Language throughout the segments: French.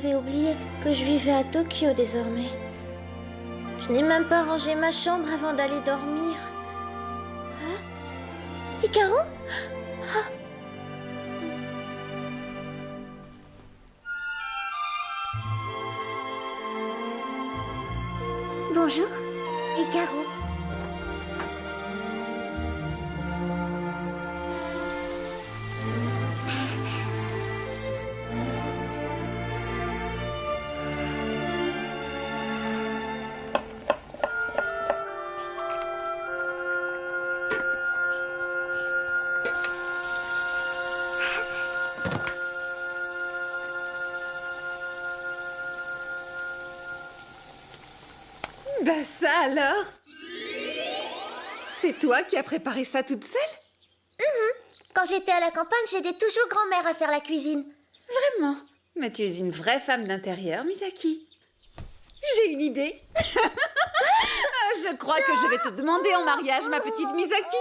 j'avais oublié que je vivais à Tokyo désormais. Je n'ai même pas rangé ma chambre avant d'aller dormir. Hein? Hikaru? Ah. Bonjour, Hikaru. Bah ça alors? C'est toi qui as préparé ça toute seule? Quand j'étais à la campagne, j'aidais toujours grand-mère à faire la cuisine. Vraiment? Mais tu es une vraie femme d'intérieur, Misaki. J'ai une idée. Je crois que je vais te demander en mariage, ma petite Misaki.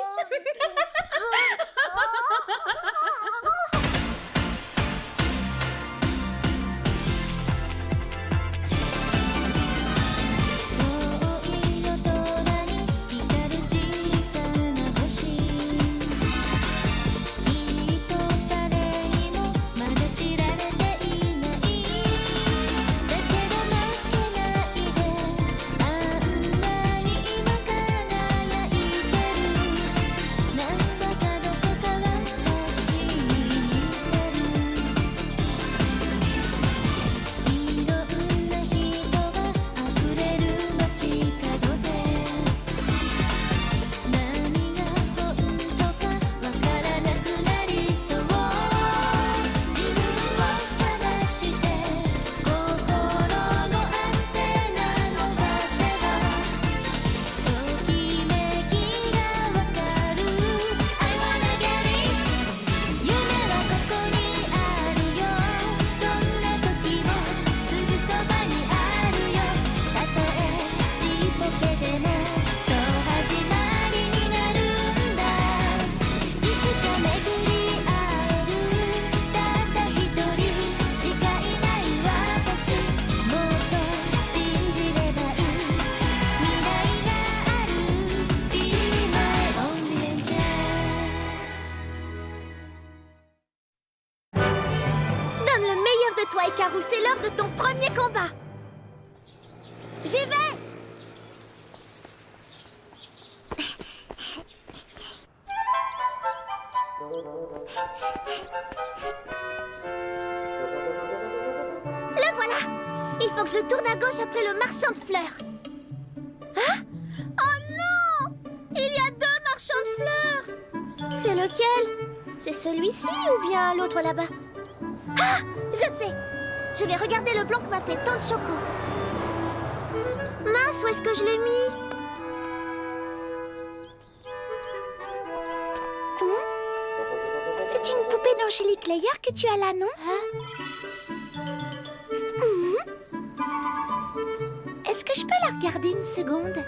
Toi, Hikaru, c'est l'heure de ton premier combat. J'y vais. Le voilà. Il faut que je tourne à gauche après le marchand de fleurs. Hein? Oh non! Il y a 2 marchands de fleurs. C'est lequel? C'est celui-ci ou bien l'autre là-bas? Ah! Je sais! Je vais regarder le plan que m'a fait Tante Choco. Mince, où est-ce que je l'ai mis? C'est une poupée d'Angélique Layer que tu as là, non? Est-ce que je peux la regarder une seconde?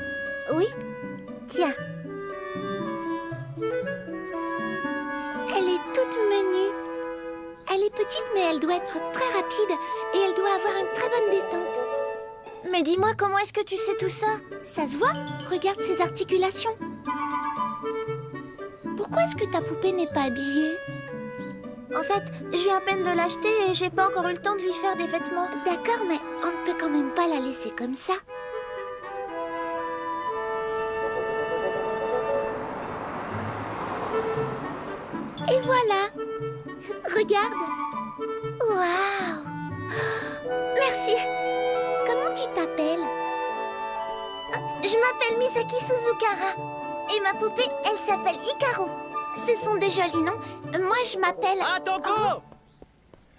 Oui. Tiens. Elle est toute menue. Elle est petite, mais elle doit être très rapide et elle doit avoir une très bonne détente. Mais dis-moi, comment est-ce que tu sais tout ça? Ça se voit? Regarde ses articulations. Pourquoi est-ce que ta poupée n'est pas habillée? En fait, je viens à peine de l'acheter et j'ai pas encore eu le temps de lui faire des vêtements. D'accord, mais on ne peut quand même pas la laisser comme ça. Et voilà! Regarde! Waouh! Merci! Comment tu t'appelles? Je m'appelle Misaki Suzukara. Et ma poupée, elle s'appelle Hikaru. Ce sont des jolis noms. Moi, je m'appelle... Attends, Coco!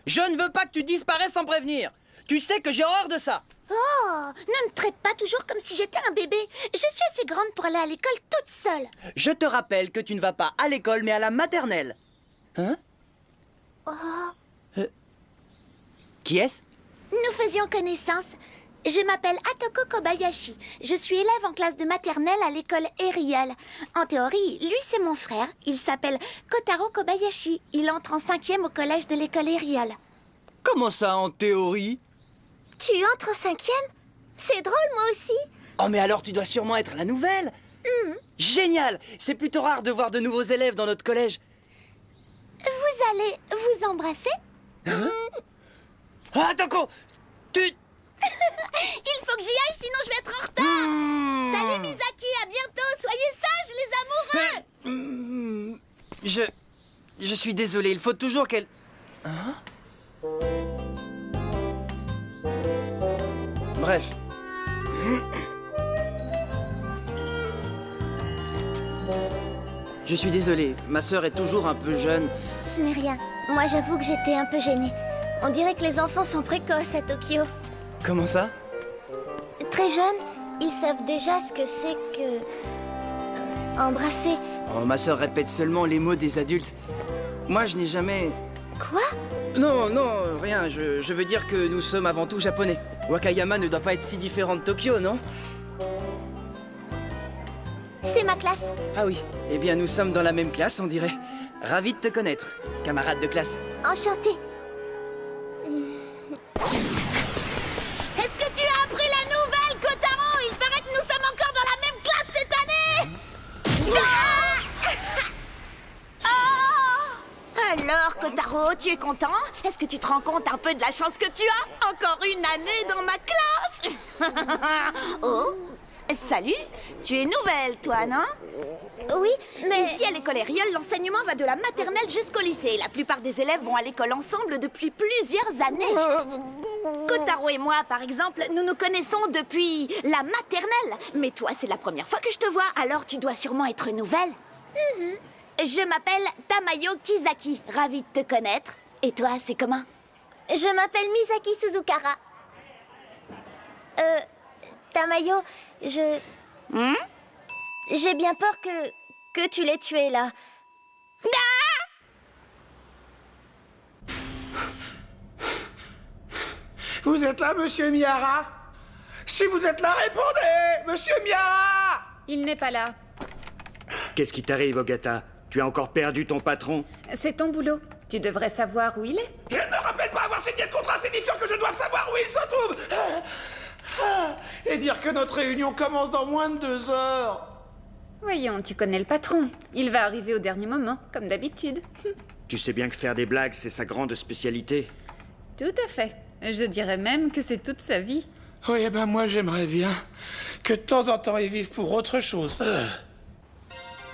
Je ne veux pas que tu disparaisses sans prévenir. Tu sais que j'ai horreur de ça. Oh! Ne me traite pas toujours comme si j'étais un bébé. Je suis assez grande pour aller à l'école toute seule. Je te rappelle que tu ne vas pas à l'école, mais à la maternelle. Hein? Qui est-ce? Nous faisions connaissance. Je m'appelle Atoko Kobayashi. Je suis élève en classe de maternelle à l'école Erial. En théorie, lui c'est mon frère. Il s'appelle Kotaro Kobayashi. Il entre en 5e au collège de l'école Erial. Comment ça, en théorie? Tu entres en 5e? C'est drôle, moi aussi. Oh, mais alors tu dois sûrement être la nouvelle. Génial! C'est plutôt rare de voir de nouveaux élèves dans notre collège. Vous allez vous embrasser? Ah, Toko! Tu... Il faut que j'y aille, sinon je vais être en retard. Salut Misaki, à bientôt. Soyez sages, les amoureux. Je suis désolé, il faut toujours qu'elle... Hein? Bref. Je suis désolé, ma sœur est toujours un peu jeune. Ce n'est rien. Moi, j'avoue que j'étais un peu gênée. On dirait que les enfants sont précoces à Tokyo. Comment ça? Très jeunes, ils savent déjà ce que c'est que... embrasser. Oh, ma sœur répète seulement les mots des adultes. Moi, je n'ai jamais... Quoi? Non, non, rien, je veux dire que nous sommes avant tout japonais. Wakayama ne doit pas être si différent de Tokyo, non? C'est ma classe. Ah oui, eh bien nous sommes dans la même classe, on dirait. Ravi de te connaître, camarade de classe. Enchantée. Est-ce que tu as appris la nouvelle, Kotaro? Il paraît que nous sommes encore dans la même classe cette année. Alors, Kotaro, tu es content? Est-ce que tu te rends compte un peu de la chance que tu as? Encore une année dans ma classe. Oh, salut. Tu es nouvelle, toi, non? Oui, mais... Ici, à l'école Eriol, l'enseignement va de la maternelle jusqu'au lycée. La plupart des élèves vont à l'école ensemble depuis plusieurs années. Kotaro et moi, par exemple, nous nous connaissons depuis la maternelle. Mais toi, c'est la première fois que je te vois, alors tu dois sûrement être nouvelle. Je m'appelle Tamayo Kizaki, ravie de te connaître. Et toi, c'est comment? Je m'appelle Misaki Suzukara. Tamayo, j'ai bien peur que tu l'aies tué, là. Vous êtes là, monsieur Miyara? Si vous êtes là, répondez! Monsieur Miyara! Il n'est pas là. Qu'est-ce qui t'arrive, Ogata? Tu as encore perdu ton patron? C'est ton boulot. Tu devrais savoir où il est. Je ne me rappelle pas avoir signé de contrat, c'est sûr que je dois savoir où il se trouve! Et dire que notre réunion commence dans moins de 2 heures! Voyons, tu connais le patron. Il va arriver au dernier moment, comme d'habitude. Tu sais bien que faire des blagues, c'est sa grande spécialité. Tout à fait. Je dirais même que c'est toute sa vie. Oui, eh ben moi j'aimerais bien que de temps en temps il vive pour autre chose.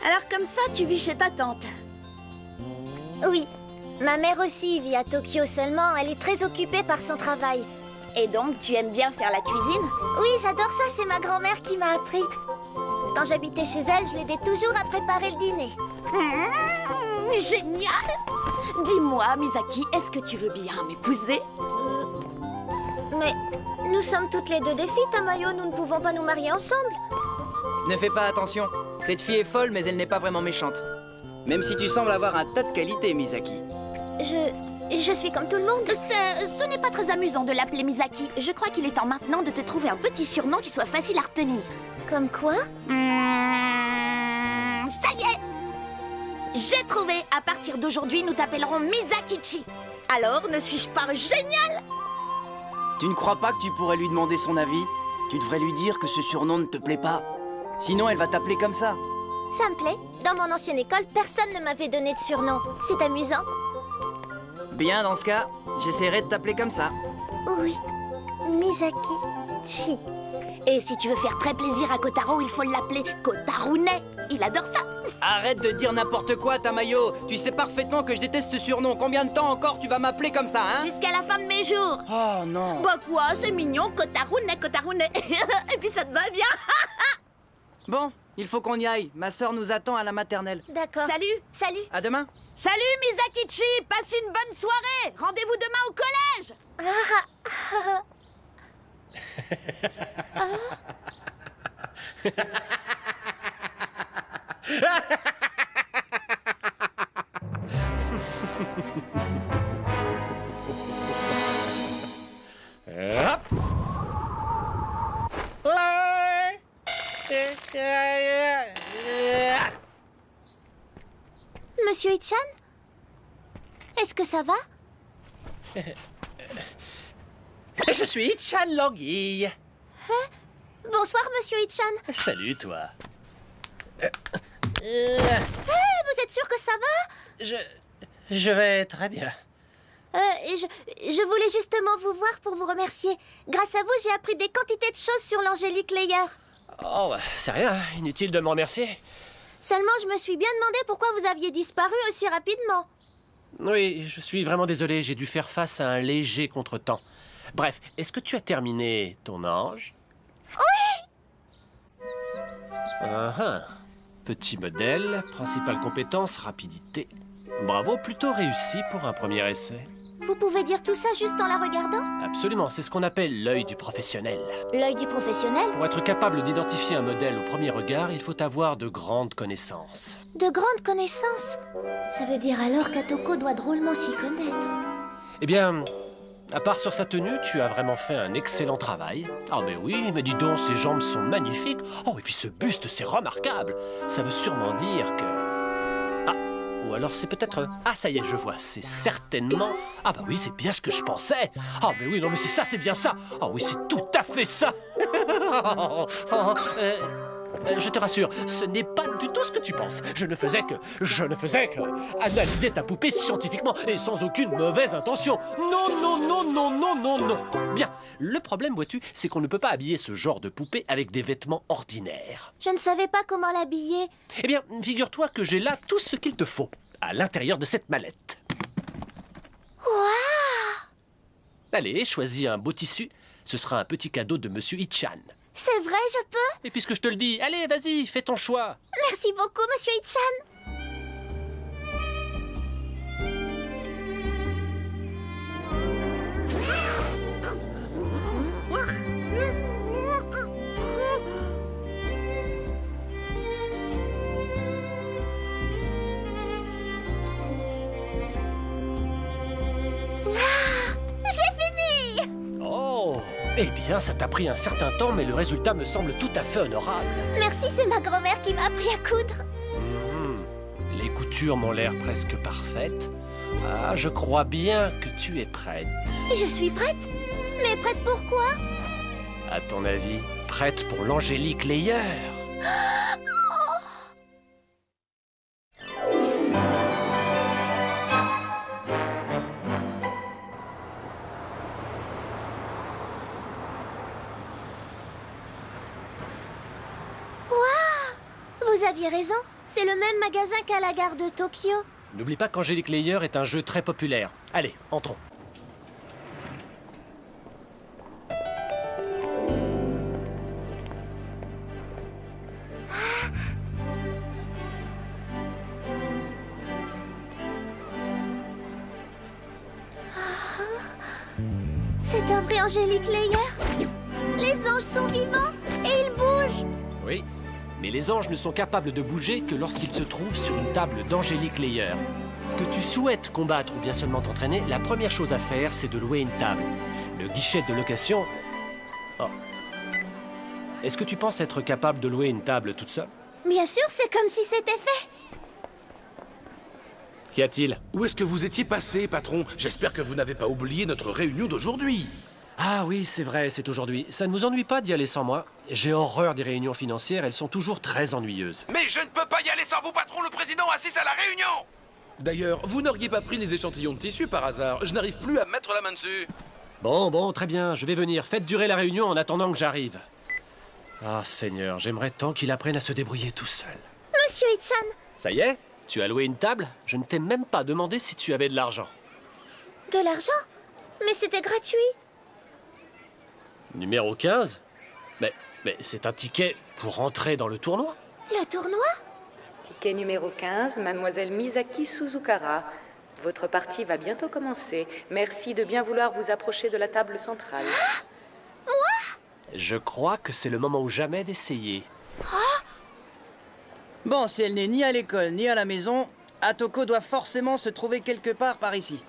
Alors comme ça, tu vis chez ta tante. Oui, ma mère aussi vit à Tokyo, seulement elle est très occupée par son travail. Et donc, tu aimes bien faire la cuisine? Oui, j'adore ça, c'est ma grand-mère qui m'a appris. Quand j'habitais chez elle, je l'aidais toujours à préparer le dîner. Génial! Dis-moi, Misaki, est-ce que tu veux bien m'épouser? Mais nous sommes toutes les deux des filles, Tamayo, nous ne pouvons pas nous marier ensemble. Ne fais pas attention. Cette fille est folle, mais elle n'est pas vraiment méchante. Même si tu sembles avoir un tas de qualités, Misaki. Je suis comme tout le monde. Ce n'est pas très amusant de l'appeler Misaki. Je crois qu'il est temps maintenant de te trouver un petit surnom qui soit facile à retenir. Comme quoi? Ça y est! J'ai trouvé! À partir d'aujourd'hui, nous t'appellerons Misakichi. Alors, ne suis-je pas génial? Tu ne crois pas que tu pourrais lui demander son avis? Tu devrais lui dire que ce surnom ne te plaît pas. Sinon, elle va t'appeler comme ça. Ça me plaît. Dans mon ancienne école, personne ne m'avait donné de surnom. C'est amusant. Bien, dans ce cas, j'essaierai de t'appeler comme ça. Oui, Misaki-chi. Et si tu veux faire très plaisir à Kotaro, il faut l'appeler Kotarune. Il adore ça. Arrête de dire n'importe quoi, Tamayo. Tu sais parfaitement que je déteste ce surnom. Combien de temps encore tu vas m'appeler comme ça, hein? Jusqu'à la fin de mes jours. Oh non. Bah quoi, c'est mignon, Kotarune, Kotarune. Et puis ça te va bien. Bon, il faut qu'on y aille. Ma sœur nous attend à la maternelle. D'accord. Salut. Salut. À demain. Salut Misakichi, passe une bonne soirée. Rendez-vous demain au collège. Monsieur Ichan? Est-ce que ça va? Je suis Ichan l'anguille. Bonsoir, monsieur Ichan. Salut, toi. Vous êtes sûr que ça va? Je vais très bien. Je voulais justement vous voir pour vous remercier. Grâce à vous, j'ai appris des quantités de choses sur l'Angélique Layer. Oh, bah, c'est rien, inutile de me remercier. Seulement, je me suis bien demandé pourquoi vous aviez disparu aussi rapidement. Oui, je suis vraiment désolé, j'ai dû faire face à un léger contretemps. Bref, est-ce que tu as terminé ton ange? Oui! Petit modèle, principale compétence, rapidité. Bravo, plutôt réussi pour un premier essai. Vous pouvez dire tout ça juste en la regardant? Absolument, c'est ce qu'on appelle l'œil du professionnel. L'œil du professionnel? Pour être capable d'identifier un modèle au premier regard, il faut avoir de grandes connaissances. De grandes connaissances? Ça veut dire alors qu'Atoko doit drôlement s'y connaître. Eh bien, à part sur sa tenue, tu as vraiment fait un excellent travail. Ah mais oui, mais dis donc, ses jambes sont magnifiques. Oh, et puis ce buste, c'est remarquable. Ça veut sûrement dire que... Ah, ou alors c'est peut-être... Ah, ça y est, je vois, c'est certainement... Ah bah oui, c'est bien ce que je pensais. Ah mais oui, non mais c'est ça, c'est bien ça. Ah oui, c'est tout à fait ça. Je te rassure, ce n'est pas du tout ce que tu penses. Je ne faisais que analyser ta poupée scientifiquement et sans aucune mauvaise intention. Non. Bien, le problème, vois-tu, c'est qu'on ne peut pas habiller ce genre de poupée avec des vêtements ordinaires. Je ne savais pas comment l'habiller. Eh bien, figure-toi que j'ai là tout ce qu'il te faut, à l'intérieur de cette mallette. Waouh! Allez, choisis un beau tissu. Ce sera un petit cadeau de Monsieur Ichan. C'est vrai, je peux? Et puisque je te le dis, allez, vas-y, fais ton choix. Merci beaucoup, monsieur Ichan. Eh bien, ça t'a pris un certain temps, mais le résultat me semble tout à fait honorable. Merci, c'est ma grand-mère qui m'a appris à coudre. Les coutures m'ont l'air presque parfaites. Ah, je crois bien que tu es prête. Je suis prête? Mais prête pour quoi? À ton avis, prête pour l'Angélique Layer? Vous aviez raison, c'est le même magasin qu'à la gare de Tokyo. N'oublie pas qu'Angélique Layer est un jeu très populaire. Allez, entrons. C'est un vrai Angélique Layer? Les anges sont vivants et ils bougent. Oui. Mais les anges ne sont capables de bouger que lorsqu'ils se trouvent sur une table d'Angélique Layer. Que tu souhaites combattre ou bien seulement t'entraîner, la première chose à faire, c'est de louer une table. Le guichet de location... Oh. Est-ce que tu penses être capable de louer une table toute seule? Bien sûr, c'est comme si c'était fait. Qu'y a-t-il? Où est-ce que vous étiez passé, patron? J'espère que vous n'avez pas oublié notre réunion d'aujourd'hui. Ah oui, c'est vrai, c'est aujourd'hui. Ça ne vous ennuie pas d'y aller sans moi? J'ai horreur des réunions financières, elles sont toujours très ennuyeuses. Mais je ne peux pas y aller sans vous, patron. Le président assiste à la réunion. D'ailleurs, vous n'auriez pas pris les échantillons de tissu par hasard? Je n'arrive plus à mettre la main dessus. Bon, très bien, je vais venir. Faites durer la réunion en attendant que j'arrive. Ah, Seigneur, j'aimerais tant qu'il apprenne à se débrouiller tout seul. Monsieur Ichan. Ça y est? Tu as loué une table? Je ne t'ai même pas demandé si tu avais de l'argent. De l'argent? Mais c'était gratuit. Numéro 15? Mais c'est un ticket pour entrer dans le tournoi? Le tournoi? Ticket numéro 15, mademoiselle Misaki Suzukara. Votre partie va bientôt commencer. Merci de bien vouloir vous approcher de la table centrale. Moi? Je crois que c'est le moment ou jamais d'essayer. Bon, si elle n'est ni à l'école ni à la maison, Atoko doit forcément se trouver quelque part par ici.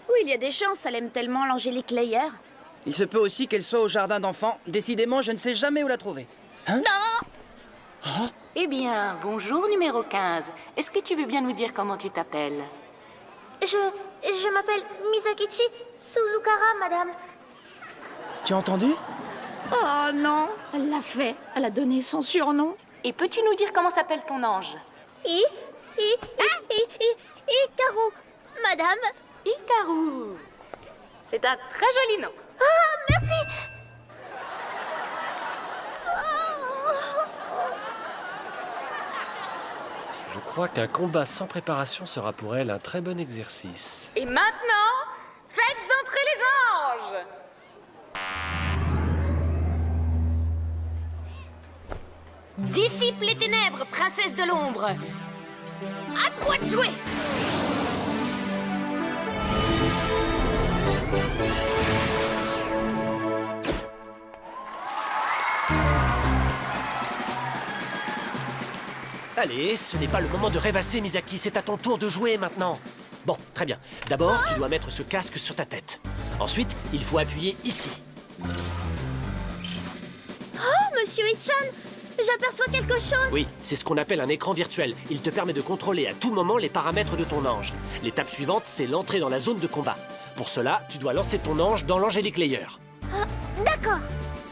Oui, il y a des chances, elle aime tellement l'Angélique Layer. Il se peut aussi qu'elle soit au jardin d'enfants. Décidément, je ne sais jamais où la trouver. Hein? Non! Eh bien, bonjour numéro 15. Est-ce que tu veux bien nous dire comment tu t'appelles? Je m'appelle Misakichi Suzukara, madame. Tu as entendu? Oh non, elle l'a fait. Elle a donné son surnom. Et peux-tu nous dire comment s'appelle ton ange? Icaro, madame. Ikaru. C'est un très joli nom. Ah, merci. Je crois qu'un combat sans préparation sera pour elle un très bon exercice. Et maintenant, faites entrer les anges! Dissipe les ténèbres, princesse de l'ombre. À toi de jouer. Allez, ce n'est pas le moment de rêvasser, Misaki, c'est à ton tour de jouer maintenant. Bon, très bien. D'abord, tu dois mettre ce casque sur ta tête. Ensuite, il faut appuyer ici. Oh, monsieur Ichan, j'aperçois quelque chose. Oui, c'est ce qu'on appelle un écran virtuel. Il te permet de contrôler à tout moment les paramètres de ton ange. L'étape suivante, c'est l'entrée dans la zone de combat. Pour cela, tu dois lancer ton ange dans l'Angélique Layer. D'accord.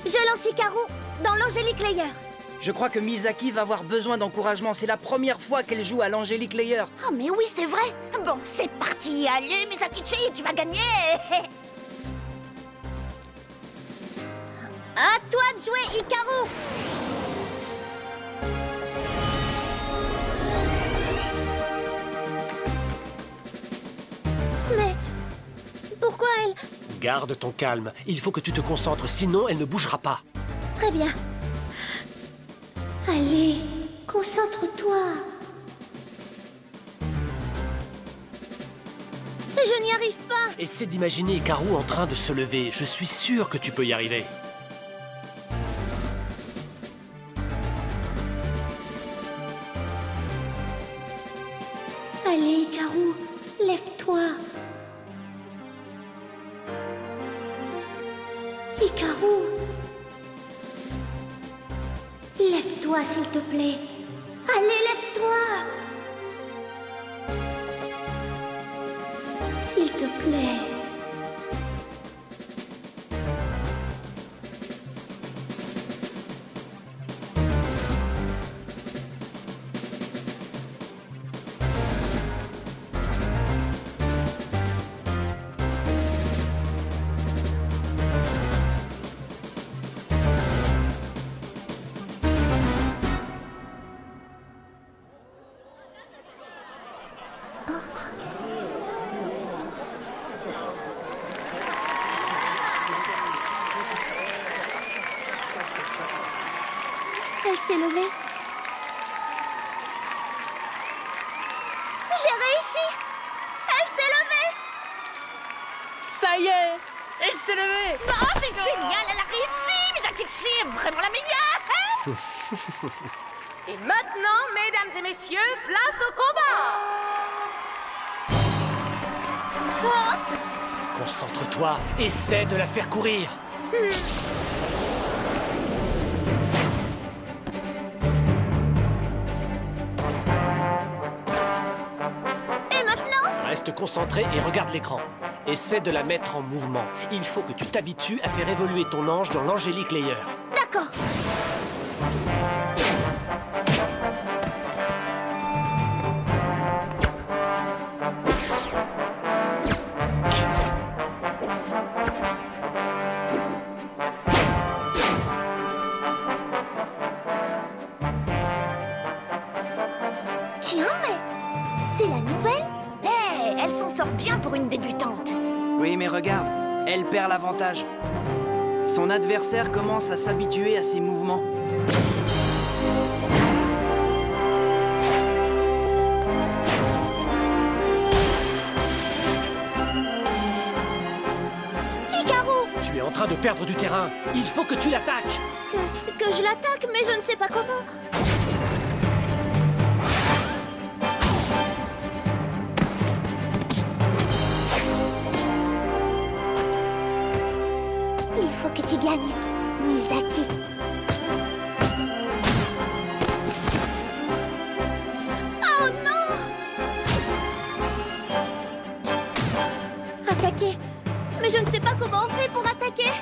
Je lance Icaro dans l'Angélique Layer. Je crois que Misaki va avoir besoin d'encouragement. C'est la première fois qu'elle joue à l'Angélique Layer. Oh mais oui, c'est vrai. Bon, c'est parti. Allez, Misaki-chi, tu vas gagner. À toi de jouer, Icaro. Mais pourquoi elle... Garde ton calme. Il faut que tu te concentres, sinon elle ne bougera pas. Très bien. Allez, concentre-toi. Je n'y arrive pas. Essaie d'imaginer Ikaru en train de se lever. Je suis sûr que tu peux y arriver. Allez, Ikaru, lève-toi. Ikaru. Lève-toi, s'il te plaît. Allez, lève-toi. S'il te plaît. Elle s'est levée. J'ai réussi. Elle s'est levée. Ça y est, elle s'est levée. Oh, c'est génial, elle a réussi. Misaki-chi est vraiment la meilleure. Et maintenant, mesdames et messieurs, place au combat! Concentre-toi, essaie de la faire courir. Et maintenant? Reste concentré et regarde l'écran. Essaie de la mettre en mouvement. Il faut que tu t'habitues à faire évoluer ton ange dans l'Angélique Layer. D'accord. Tiens, mais c'est la nouvelle? Hé, elle s'en sort bien pour une débutante. Oui, mais regarde, elle perd l'avantage. Son adversaire commence à s'habituer à ses mouvements. Icaro! Tu es en train de perdre du terrain. Il faut que tu l'attaques. Que je l'attaque, mais je ne sais pas comment. Il faut que tu gagnes, Misaki. Oh non! Attaquer. Mais je ne sais pas comment on fait pour attaquer.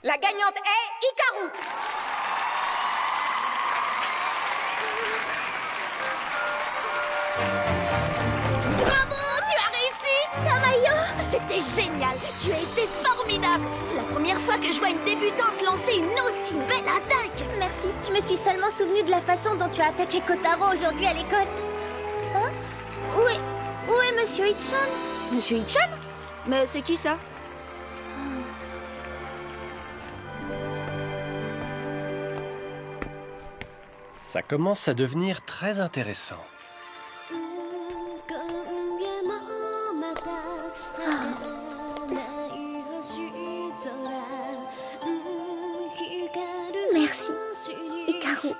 La gagnante est Hikaru. Bravo, tu as réussi! Tamayo! C'était génial! Tu as été formidable! C'est la première fois que je vois une débutante lancer une aussi belle attaque! Merci, je me suis seulement souvenu de la façon dont tu as attaqué Kotaro aujourd'hui à l'école. Hein? Où est Monsieur Ichan? Monsieur Ichan? Mais c'est qui ça? Ça commence à devenir très intéressant. Merci, Hikaru.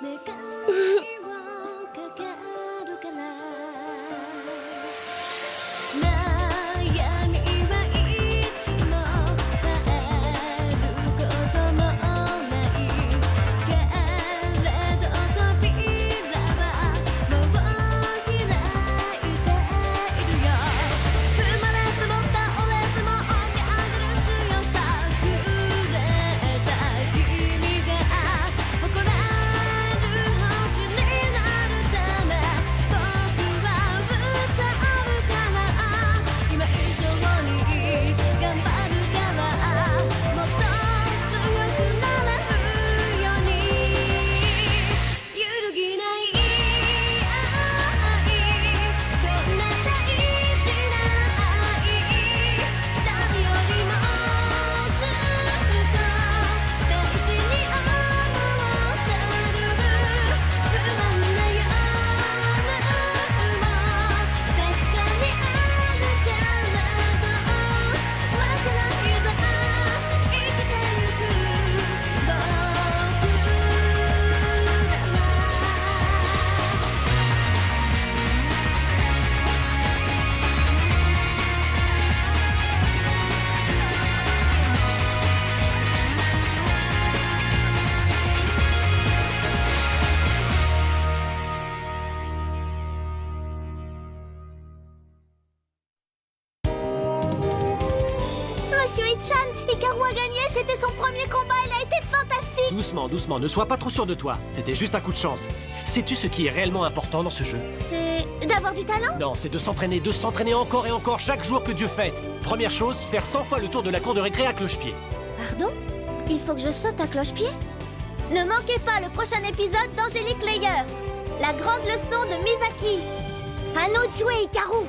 Monsieur Ichan, Hikaru a gagné, c'était son premier combat, il a été fantastique. Doucement, doucement, ne sois pas trop sûr de toi. C'était juste un coup de chance. Sais-tu ce qui est réellement important dans ce jeu? C'est d'avoir du talent? Non, c'est de s'entraîner encore et encore chaque jour que Dieu fait. Première chose, faire 100 fois le tour de la cour de récré à cloche-pied. Pardon? Il faut que je saute à cloche-pied? Ne manquez pas le prochain épisode d'Angélique Layer, la grande leçon de Misaki. À nous de jouer, Hikaru!